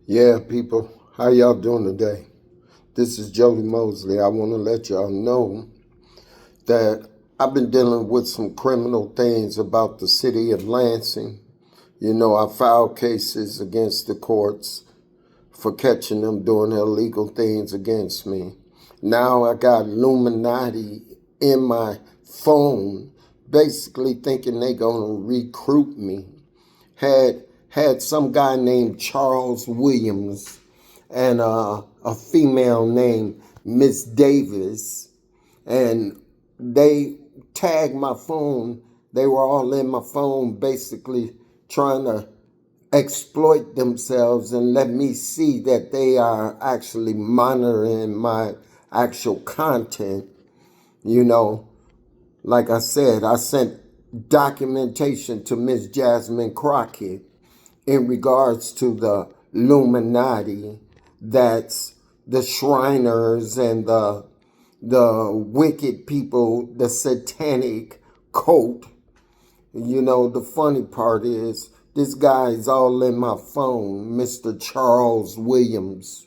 Yeah, people, how y'all doing today? This is Jody Mosley. I want to let y'all know that I've been dealing with some criminal things about the city of Lansing. I filed cases against the courts for catching them doing illegal things against me. Now I got lluminitti in my phone, basically thinking they gonna recruit me. Had some guy named Charles Williams and a female named Miss Davis, and they tagged my phone. They were all in my phone, basically trying to exploit themselves and let me see that they are actually monitoring my actual content. You know, like I said, I sent documentation to Miss Jasmine Crockett in regards to the Illuminati, that's the Shriners and the wicked people, the satanic cult. The funny part is this guy is all in my phone, Mr. Charles Williams.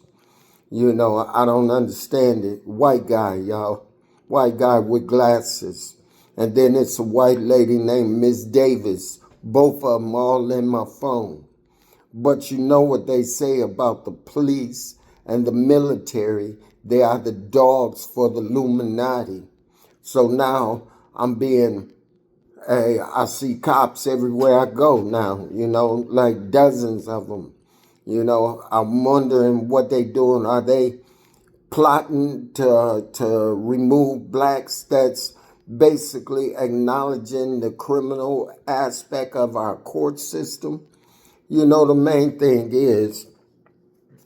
I don't understand it. White guy, y'all. White guy with glasses. And then it's a white lady named Miss Davis. Both of them all in my phone. But you know what they say about the police and the military. They are the dogs for the Illuminati. So now I see cops everywhere I go now, like dozens of them. I'm wondering what they doing. Are they plotting to remove blacks? That's basically acknowledging the criminal aspect of our court system. The main thing is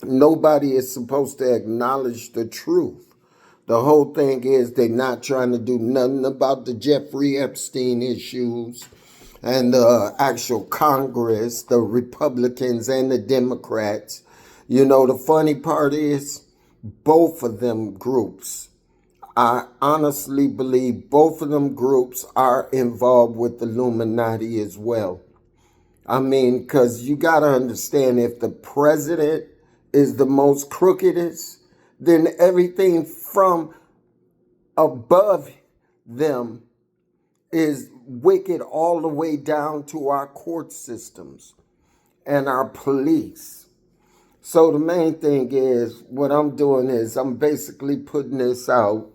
nobody is supposed to acknowledge the truth. The whole thing is they're not trying to do nothing about the Jeffrey Epstein issues and the actual Congress, the Republicans and the Democrats. The funny part is both of them groups. I honestly believe both of them groups are involved with the Illuminati as well. I mean, because you got to understand, if the president is the most crookedest, then everything from above them is wicked all the way down to our court systems and our police. So the main thing is, what I'm doing is I'm basically putting this out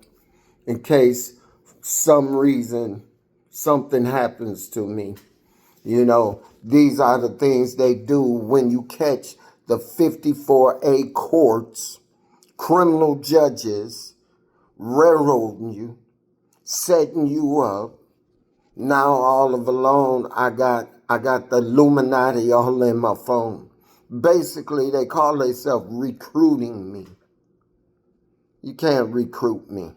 in case some reason something happens to me. These are the things they do when you catch the 54A courts, criminal judges, railroading you, setting you up. Now all of alone, I got the Illuminati all in my phone. Basically, they call themselves recruiting me. You can't recruit me.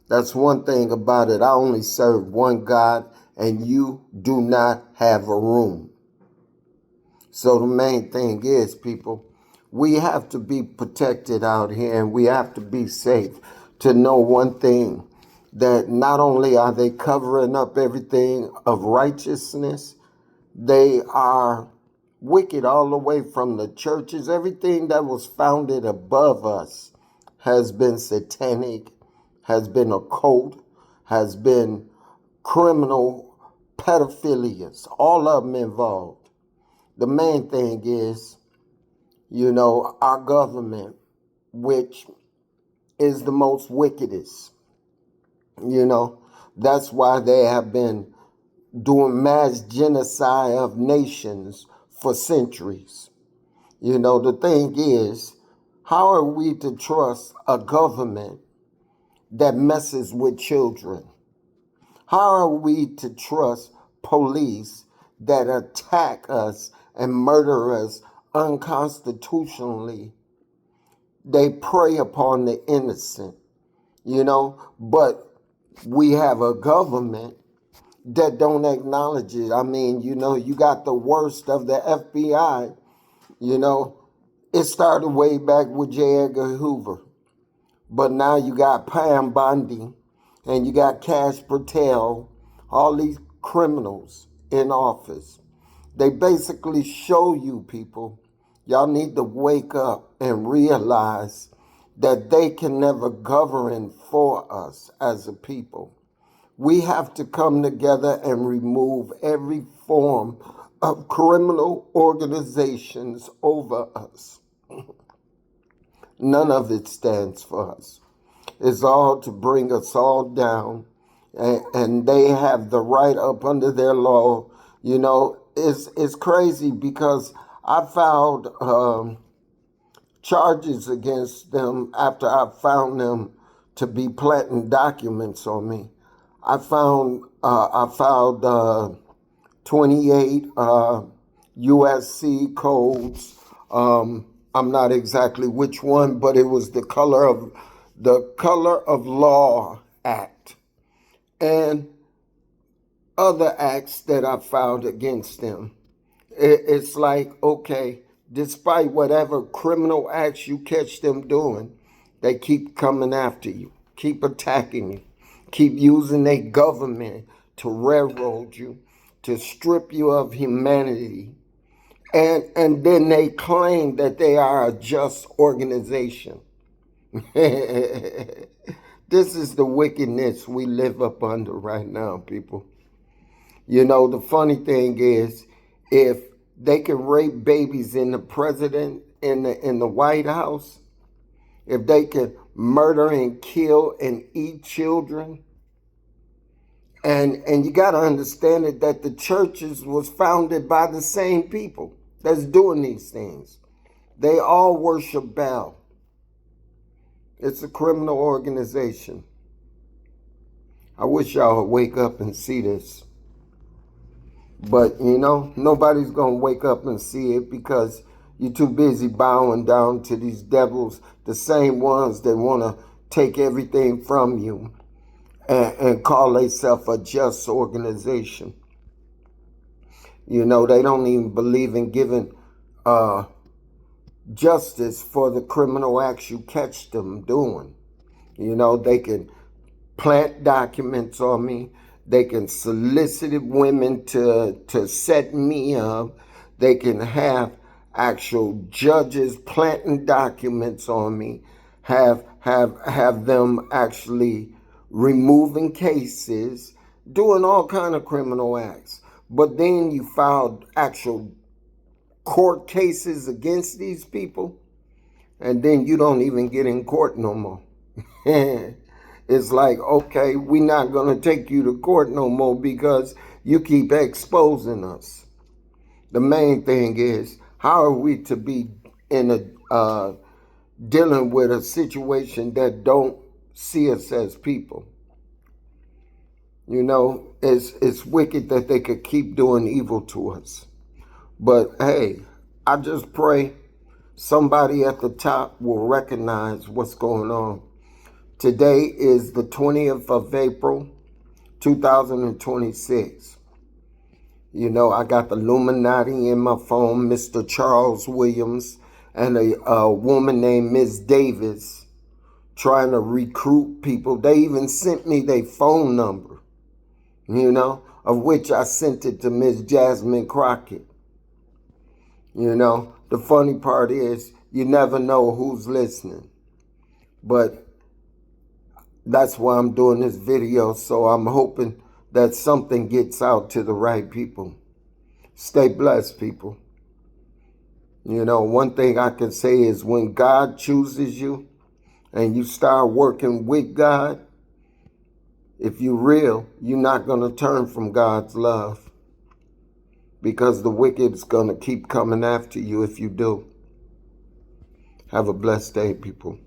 That's one thing about it. I only serve one God, and you do not have a room. So the main thing is, people, we have to be protected out here, and we have to be safe. To know one thing, that not only are they covering up everything of righteousness, they are wicked all the way from the churches. Everything that was founded above us has been satanic, has been occult, has been criminal, pedophilias, all of them involved. The main thing is, our government, which is the most wickedest. That's why they have been doing mass genocide of nations for centuries. The thing is, how are we to trust a government that messes with children? How are we to trust police that attack us and murder us unconstitutionally? They prey upon the innocent, but we have a government that don't acknowledge it. I mean, you got the worst of the FBI. It started way back with J. Edgar Hoover. But now you got Pam Bondi and you got Cash Patel, all these criminals in office. They basically show you, people, Y'all need to wake up and realize that they can never govern for us as a people. We have to come together and remove every form of criminal organizations over us. None of it stands for us. It's all to bring us all down, and they have the right up under their law. You know, it's crazy because I filed charges against them after I found them to be planting documents on me. I filed 28 USC codes. I'm not exactly which one, but it was the Color of Law Act and other acts that I filed against them. It's like, okay, despite whatever criminal acts you catch them doing, they keep coming after you, keep attacking you, keep using their government to railroad you, to strip you of humanity. And then they claim that they are a just organization. This is the wickedness we live up under right now, people. You know, the funny thing is, if they can rape babies in the president in the White House, if they can murder and kill and eat children, and you got to understand it, that the churches was founded by the same people that's doing these things. They all worship Baal. It's a criminal organization. I wish y'all would wake up and see this. But, you know, nobody's going to wake up and see it because you're too busy bowing down to these devils, the same ones that want to take everything from you and call themselves a just organization. You know, they don't even believe in giving justice for the criminal acts you catch them doing. You know, they can plant documents on me. They can solicit women to set me up. They can have actual judges planting documents on me, have them actually removing cases, doing all kind of criminal acts. But then you filed actual court cases against these people, and then you don't even get in court no more. It's like, okay, we're not going to take you to court no more because you keep exposing us. The main thing is, how are we to be in a dealing with a situation that don't see us as people? You know, it's wicked that they could keep doing evil to us. But hey, I just pray somebody at the top will recognize what's going on. Today is the 20th of April, 2026. You know, I got the lluminitti in my phone, Mr. Charles Williams, and a woman named Miss Davis trying to recruit people. They even sent me their phone number, you know, of which I sent it to Miss Jasmine Crockett. You know, the funny part is you never know who's listening. But that's why I'm doing this video, so I'm hoping that something gets out to the right people. Stay blessed, people. You know, one thing I can say is when God chooses you and you start working with God, if you're real, you're not going to turn from God's love, because the wicked is going to keep coming after you if you do. Have a blessed day, people.